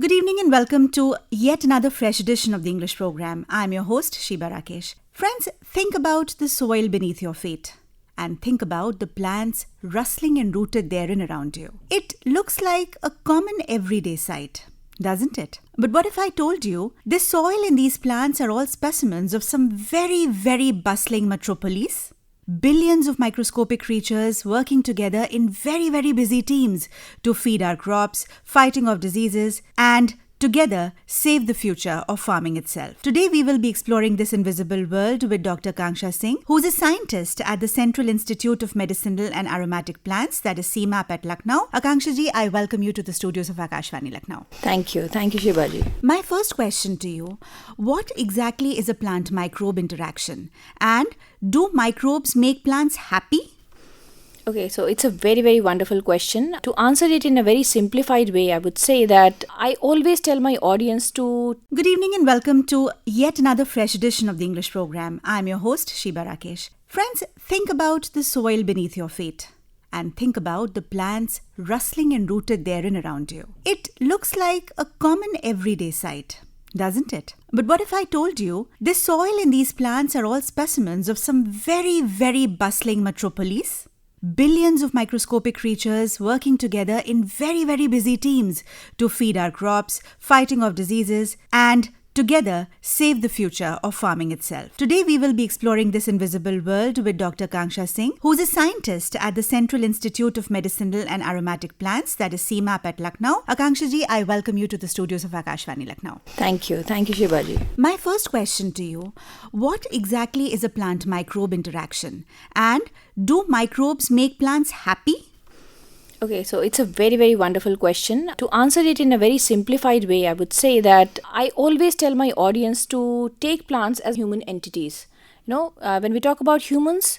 Good evening and welcome to yet another fresh edition of the English program. I'm your host, Sheeba Rakesh. Friends, think about the soil beneath your feet and think about the plants rustling and rooted therein around you. It looks like a common everyday sight, doesn't it? But what if I told you this soil and these plants are all specimens of some very, very bustling metropolis? Billions of microscopic creatures working together in very, very busy teams to feed our crops, fighting off diseases, and together save the future of farming itself. Today we will be exploring this invisible world with Dr. Akansha Singh, who is a scientist at the Central Institute of Medicinal and Aromatic Plants, that is CIMAP at Lucknow. Akansha ji, I welcome you to the studios of Akashvani Lucknow. Thank you Sheeba ji. My first question to you, what exactly is a plant-microbe interaction? And do microbes make plants happy? Okay, so it's a very, very wonderful question. To answer it in a very simplified way, I would say that I always tell my audience to... Good evening and welcome to yet another fresh edition of the English program. I'm your host, Sheeba Rakesh. Friends, think about the soil beneath your feet and think about the plants rustling and rooted therein around you. It looks like a common everyday sight, doesn't it? But what if I told you this soil and these plants are all specimens of some very, very bustling metropolis? Billions of microscopic creatures working together in very, very busy teams to feed our crops, fighting off diseases, and together save the future of farming itself. Today we will be exploring this invisible world with Dr. Akansha Singh, who is a scientist at the Central Institute of Medicinal and Aromatic Plants, that is CIMAP at Lucknow. Akansha ji, I welcome you to the studios of Akashvani Lucknow. Thank you Sheeba ji. My first question to you, what exactly is a plant-microbe interaction? And do microbes make plants happy? Okay, so it's a very, very wonderful question. To answer it in a very simplified way, I would say that I always tell my audience to take plants as human entities. When we talk about humans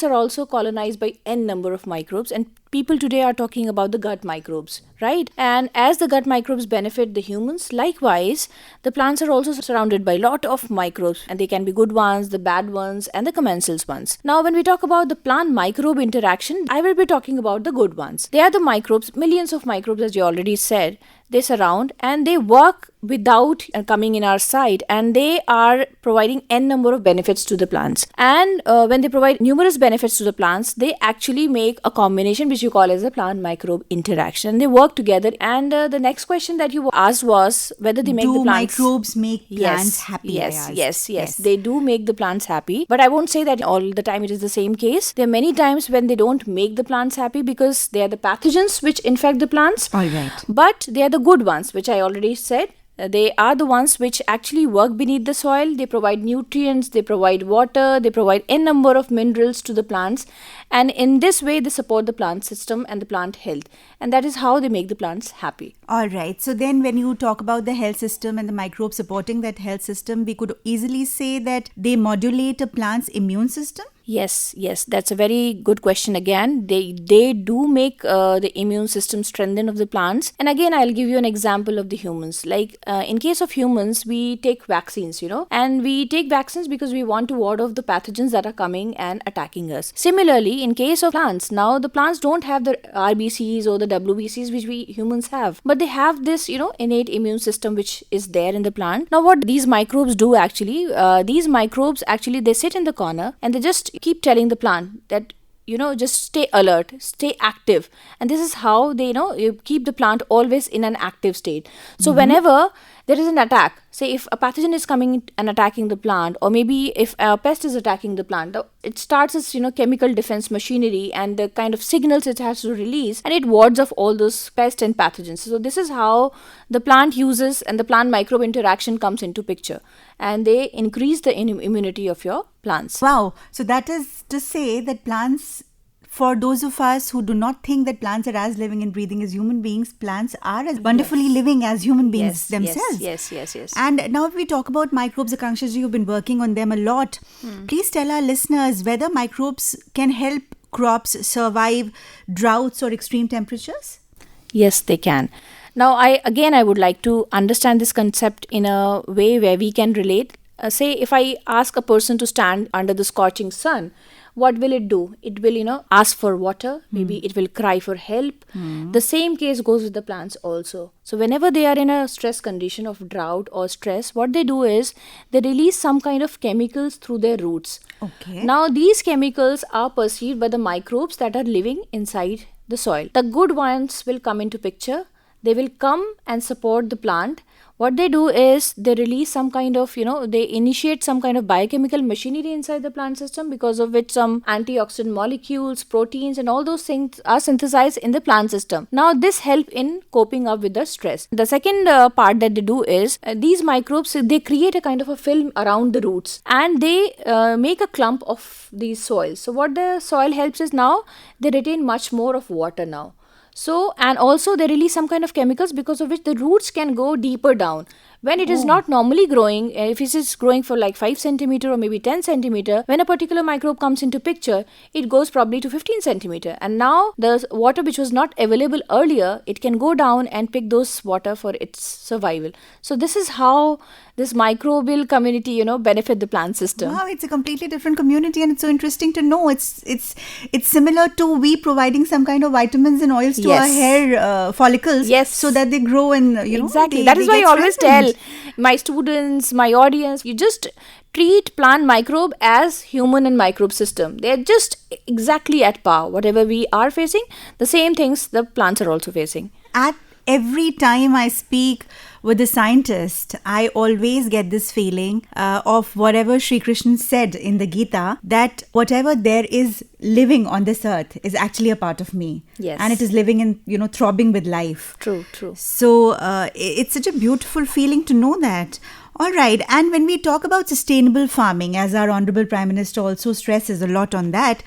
are also colonized by n number of microbes, and people today are talking about the gut microbes, right? And as the gut microbes benefit the humans, likewise, the plants are also surrounded by a lot of microbes, and they can be good ones, the bad ones, and the commensals ones. Now, when we talk about the plant-microbe interaction, I will be talking about the good ones. They are the microbes, millions of microbes, as you already said. They surround and they work without coming in our sight, and they are providing n number of benefits to the plants. And when they provide numerous benefits to the plants, they actually make a combination which you call as a plant-microbe interaction. They work together. And the next question that you asked was whether they make the plants... Do microbes make plants happy? Yes. They do make the plants happy. But I won't say that all the time it is the same case. There are many times when they don't make the plants happy because they are the pathogens which infect the plants. All right. But they are the good ones, which I already said. They are the ones which actually work beneath the soil. They provide nutrients, they provide water, they provide n number of minerals to the plants. And in this way, they support the plant system and the plant health. And that is how they make the plants happy. All right. So then when you talk about the health system and the microbes supporting that health system, we could easily say that they modulate a plant's immune system? Yes, that's a very good question again. They do make the immune system strengthen of the plants. And again, I'll give you an example of the humans. Like in case of humans, we take vaccines, and we take vaccines because we want to ward off the pathogens that are coming and attacking us. Similarly, in case of plants, now the plants don't have the RBCs or the WBCs which we humans have, but they have this, innate immune system which is there in the plant. Now, what these microbes do actually, they sit in the corner and they just keep telling the plant that just stay alert, stay active. And this is how they you keep the plant always in an active state. So whenever there is an attack, say if a pathogen is coming and attacking the plant, or maybe if a pest is attacking the plant, it starts its chemical defense machinery and the kind of signals it has to release, and it wards off all those pests and pathogens. So this is how the plant uses, and the plant microbe interaction comes into picture, and they increase the immunity of your plants. Wow. So that is to say that plants, for those of us who do not think that plants are as living and breathing as human beings, plants are as wonderfully living as human beings themselves. Yes. And now if we talk about microbes, Akansha ji, you've been working on them a lot. Please tell our listeners whether microbes can help crops survive droughts or extreme temperatures? Yes, they can. Now, I would like to understand this concept in a way where we can relate. Say if I ask a person to stand under the scorching sun, what will it do? It will, ask for water. Maybe it will cry for help. The same case goes with the plants also. So whenever they are in a stress condition of drought or stress, what they do is they release some kind of chemicals through their roots. Okay. Now these chemicals are perceived by the microbes that are living inside the soil. The good ones will come into picture. They will come and support the plant. What they do is they release some kind of, they initiate some kind of biochemical machinery inside the plant system, because of which some antioxidant molecules, proteins, and all those things are synthesized in the plant system. Now this helps in coping up with the stress. The second part that they do is these microbes, they create a kind of a film around the roots, and they make a clump of these soils. So what the soil helps is now they retain much more of water now. So, and also they release some kind of chemicals, because of which the roots can go deeper down. When it is not normally growing, if it is growing for like 5 centimeter or maybe 10 centimeter, when a particular microbe comes into picture, it goes probably to 15 centimeter. And now the water which was not available earlier, it can go down and pick those water for its survival. So this is how this microbial community, benefit the plant system. Wow, it's a completely different community, and it's so interesting to know. It's similar to we providing some kind of vitamins and oils to our hair follicles, so that they grow and exactly. That is why I always tell my students, my audience, you just treat plant microbe as human and microbe system. They are just exactly at par. Whatever we are facing, the same things the plants are also facing. At every time I speak with a scientist, I always get this feeling of whatever Sri Krishna said in the Gita, that whatever there is living on this earth is actually a part of me. Yes. And it is living and, throbbing with life. True. So it's such a beautiful feeling to know that. All right. And when we talk about sustainable farming, as our Honorable Prime Minister also stresses a lot on that,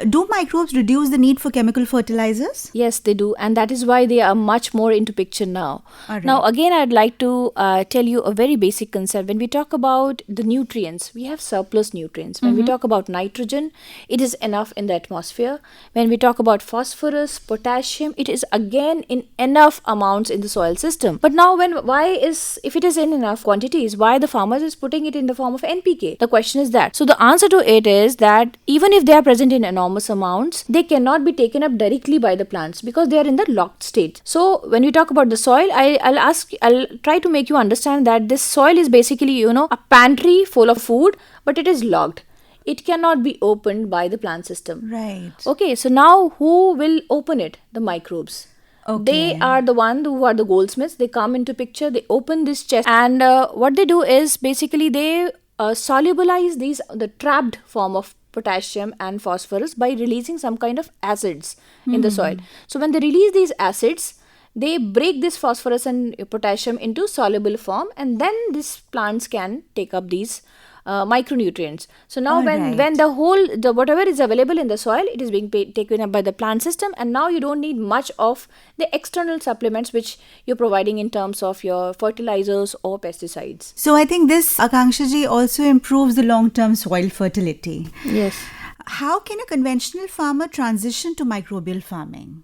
do microbes reduce the need for chemical fertilizers? Yes, they do. And that is why they are much more into picture now. All right. Now, again, I'd like to tell you a very basic concept. When we talk about the nutrients, we have surplus nutrients. When we talk about nitrogen, it is enough in the atmosphere. When we talk about phosphorus, potassium, it is again in enough amounts in the soil system. But now, if it is in enough quantities, why the farmers is putting it in the form of NPK? The question is that. So the answer to it is that even if they are present in enormous amounts, they cannot be taken up directly by the plants because they are in the locked state. So when we talk about the soil, I'll try to make you understand that this soil is basically, a pantry full of food, but it is locked. It cannot be opened by the plant system. Right. Okay, so now who will open it? The microbes. Okay. They are the one who are the goldsmiths. They come into picture, they open this chest, and what they do is basically they solubilize the trapped form of potassium and phosphorus by releasing some kind of acids in the soil. So when they release these acids, they break this phosphorus and potassium into soluble form, and then these plants can take up these micronutrients. So now when the whatever is available in the soil, it is being taken up by the plant system, and now you don't need much of the external supplements which you're providing in terms of your fertilizers or pesticides. So I think this, Akansha ji, also improves the long-term soil fertility. Yes. How can a conventional farmer transition to microbial farming?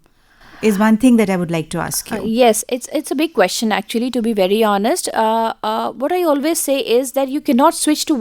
Is one thing that I would like to ask you. Yes, it's a big question actually, to be very honest. What I always say is that you cannot switch to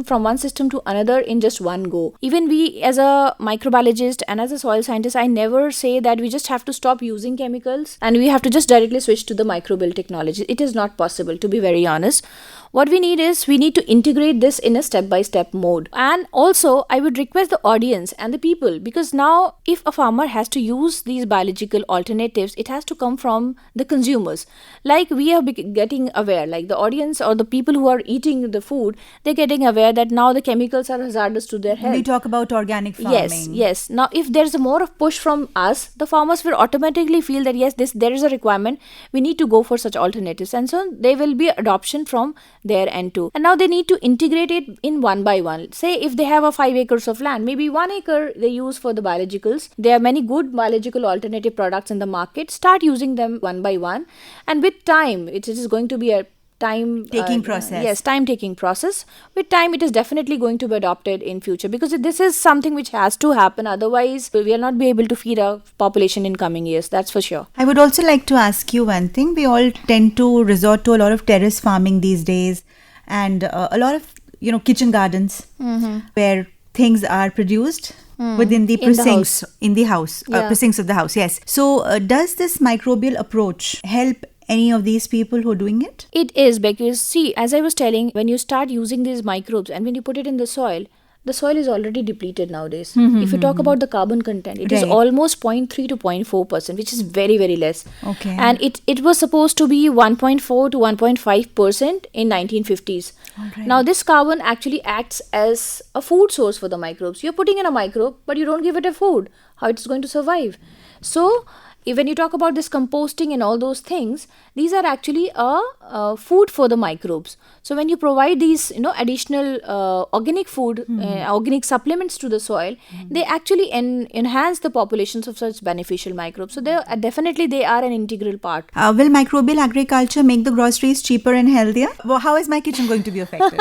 from one system to another in just one go. Even we as a microbiologist and as a soil scientist, I never say that we just have to stop using chemicals and we have to just directly switch to the microbial technology. It is not possible, to be very honest. What we need to integrate this in a step-by-step mode. And also, I would request the audience and the people, because now if a farmer has to use these biological alternatives, it has to come from the consumers. Like we are getting aware, like the audience or the people who are eating the food, they're getting aware that now the chemicals are hazardous to their health. We talk about organic farming. Yes. Now, if there's more of push from us, the farmers will automatically feel that yes, there is a requirement. We need to go for such alternatives, and so there will be adoption from their end too. And now they need to integrate it in one by one. Say if they have 5 acres of land, maybe 1 acre they use for the biologicals. There are many good biological alternative products in the market. Start using them one by one, and with time, it is going to be a time-taking process. Yes, time-taking process. With time, it is definitely going to be adopted in future, because this is something which has to happen. Otherwise, we will not be able to feed our population in coming years. That's for sure. I would also like to ask you one thing. We all tend to resort to a lot of terrace farming these days, and a lot of kitchen gardens where things are produced within the precincts in the house, precincts of the house. Yes. So does this microbial approach help any of these people who are doing it? It is, because see, as I was telling, when you start using these microbes and when you put it in the soil is already depleted nowadays. If you talk about the carbon content, it is almost 0.3 to 0.4%, which is very, very less. Okay. And it was supposed to be 1.4 to 1.5% in 1950s. Right. Now, this carbon actually acts as a food source for the microbes. You're putting in a microbe, but you don't give it a food. How it's going to survive? So, when you talk about this composting and all those things, these are actually a food for the microbes. So when you provide these, additional organic food, organic supplements to the soil, they actually enhance the populations of such beneficial microbes. So they are an integral part. Will microbial agriculture make the groceries cheaper and healthier? Well, how is my kitchen going to be affected?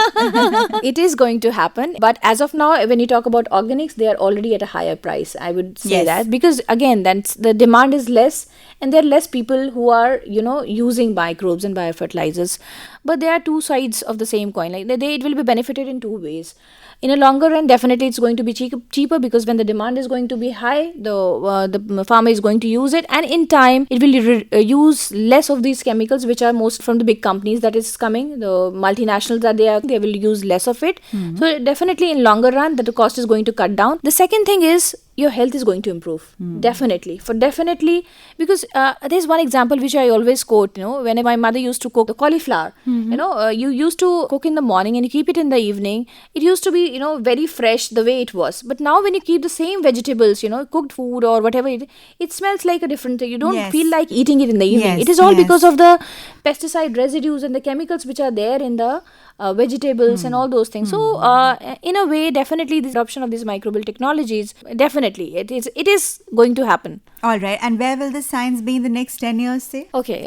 It is going to happen, but as of now, when you talk about organics, they are already at a higher price. I would say that, because again, that's the demand is less, and there are less people who are using microbes and biofertilizers. But there are two sides of the same coin. Like it will be benefited in two ways. In a longer run, definitely it's going to be cheaper, because when the demand is going to be high, the farmer is going to use it, and in time it will use less of these chemicals, which are most from the big companies that is coming, the multinationals that they will use less of it. So definitely in longer run, that the cost is going to cut down. The second thing is, your health is going to improve. Definitely, because there's one example which I always quote. When my mother used to cook the cauliflower, you used to cook in the morning and you keep it in the evening. It used to be very fresh the way it was. But now when you keep the same vegetables, cooked food or whatever, it smells like a different thing. You don't feel like eating it in the evening. It is all because of the pesticide residues and the chemicals which are there in the vegetables and all those things. So in a way, definitely the adoption of these microbial technologies, definitely it is going to happen. All right. And where will the science be in the next 10 years, say? Okay.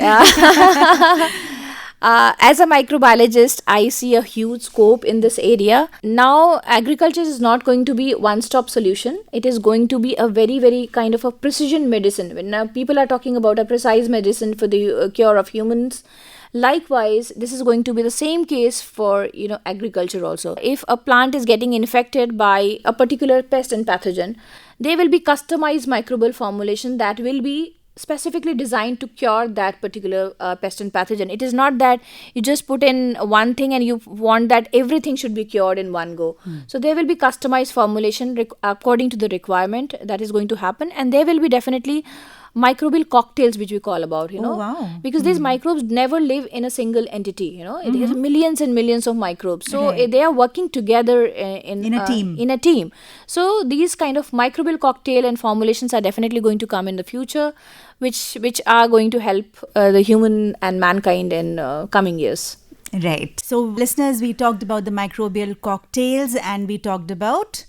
As a microbiologist, I see a huge scope in this area. Now, agriculture is not going to be one-stop solution. It is going to be a very, very kind of a precision medicine. When now people are talking about a precise medicine for the cure of humans, likewise, this is going to be the same case for agriculture also. If a plant is getting infected by a particular pest and pathogen, there will be customized microbial formulation that will be specifically designed to cure that particular pest and pathogen. It is not that you just put in one thing and you want that everything should be cured in one go. So there will be customized formulation according to the requirement that is going to happen, and there will be definitely microbial cocktails, which we call about, Oh, wow. because these microbes never live in a single entity, it has millions and millions of microbes. So they are working together in a team. So these kind of microbial cocktail and formulations are definitely going to come in the future, which are going to help the human and mankind in coming years. Right. So listeners, we talked about the microbial cocktails and we talked about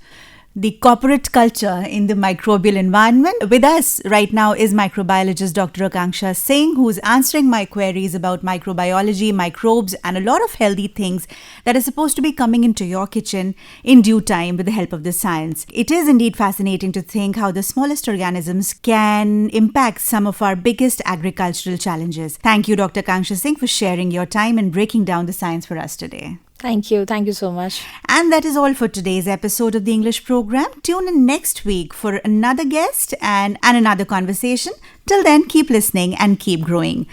the corporate culture in the microbial environment. With us right now is microbiologist Dr. Akansha Singh, who's answering my queries about microbiology, microbes, and a lot of healthy things that are supposed to be coming into your kitchen in due time with the help of the science. It is indeed fascinating to think how the smallest organisms can impact some of our biggest agricultural challenges. Thank you, Dr. Akansha Singh, for sharing your time and breaking down the science for us today. Thank you so much. And that is all for today's episode of the English program. Tune in next week for another guest and another conversation. Till then, keep listening and keep growing.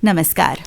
Namaskar.